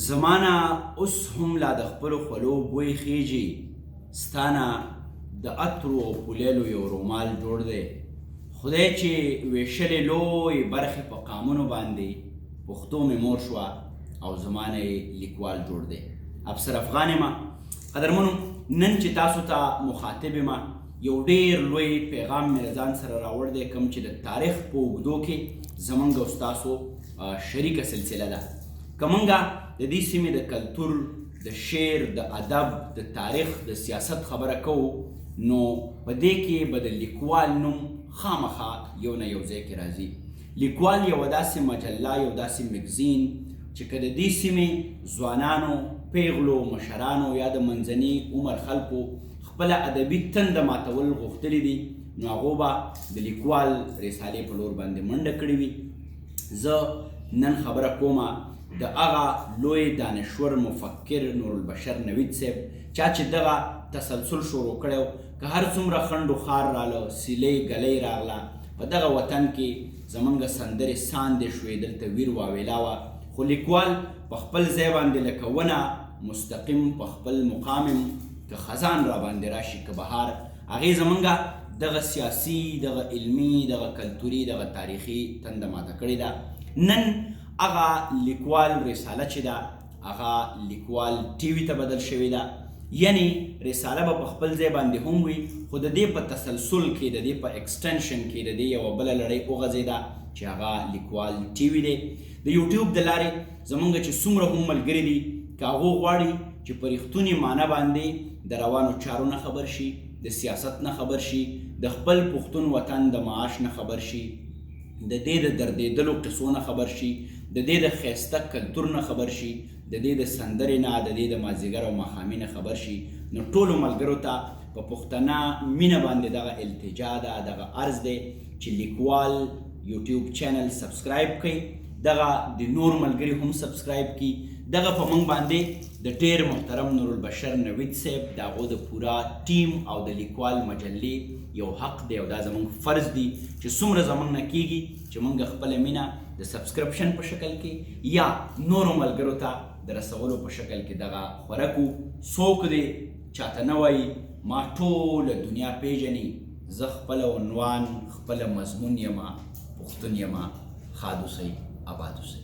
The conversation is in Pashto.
زمانه اوس هم لا د خپلو خولو بوی خیږي، ستانه د عطرو او پولیلو یو رومال جوړ دی. خدای چې ویشلې لوی برخې په قامونو باندې، پښتو مې مور شوه او زمانه یې لیکوال جوړ دی. افسر افغان یم. قدرمنو، نن چې تاسو ته مخاطب یم، یو ډیر لوی پیغام مې له ځان سره راوړ دی، کوم چې د تاریخ په اوږدو کې زموږ او ستاسو شریکه سلسله ده. که موږ د دې سیمې د کلتور، د شعر، د ادب، د تاریخ، د سیاست خبره کوو، نو په دې کې به د لیکوال نوم خامخا یو نه یو ځای کې راځي. لیکوال یوه داسې مجله، یو داسې مګزین چې که د دې سیمې ځوانانو، پیغلو، مشرانو یا د منځني عمر خلکو خپله ادبي تنده ماتول غوښتلي دي، نو هغو به د لیکوال رسالې په لور باندې منډه کړې وي. زه نن خبره کومه د هغه لوی دانشور مفکر نورالبشر نوید صاحب، چا چې دغه تسلسل شروع کړی و. که هر څومره خنډ و خار راله، سیلۍ ګلۍ راغله، په دغه وطن کې زموږ سندرې ساندې شوې، دلته ویر واویلا وه، خو لیکوال په خپل ځای باندې لکه ونه مستقیم په خپل مقام یم. که خزان را باندې راشي، که بهار، هغې زموږ دغه سیاسي، دغه علمي، دغه کلتوري، دغه تاریخي تنده ماته کړې ده. نن هغه لیکوال رساله چې ده، هغه لیکوال ټي وي ته بدل شوې ده. یعنی رساله به په خپل ځای باندې هم وي، خو د دې په تسلسل کې، د دې په ایکسټنشن کې د دې یوه بله لړۍ وغځېده چې هغه لیکوال ټي وي دی. د یوټیوب د لارې زموږ چې څومره هم ملګري دي، که هغو غواړي چې په رښتونې معنی باندې د روانو چارو نه خبر شي، د سیاست نه خبر شي، د خپل پښتون وطن د معاش نه خبر شي، د دې د دردېدلو قصو نه خبر شي، د دې د ښایسته کلتور نه خبر شي، د دې د سندرې نه، د دې د مازدیګر او ماښامي نه خبر شي، نو ټولو ملګرو ته په پښتنه مینه باندې دغه التجا ده، دغه عرض دی چې لیکوال یوټیوب چینل سبسکرایب کړئ، دغه د نور ملګري هم سبسکرایب کړي. دغه په موږ باندې د ډېر محترم نورالبشر نوید صاحب، د هغو د پوره ټیم او د لیکوال مجلې یو حق دی او دا زموږ فرض دی چې څومره زموږ نه کیږي چې موږ خپله مینه د سبسکرپشن په شکل کې یا نورو ملګرو ته د رسولو په شکل کې دغه خوره کړو. څوک دی چاته نه وایي ما ټوله دنیا پیژني، زه خپله عنوان، خپله مضمون یمه، پښتون یمه. ښاد اوسئ، اباد اوسئ.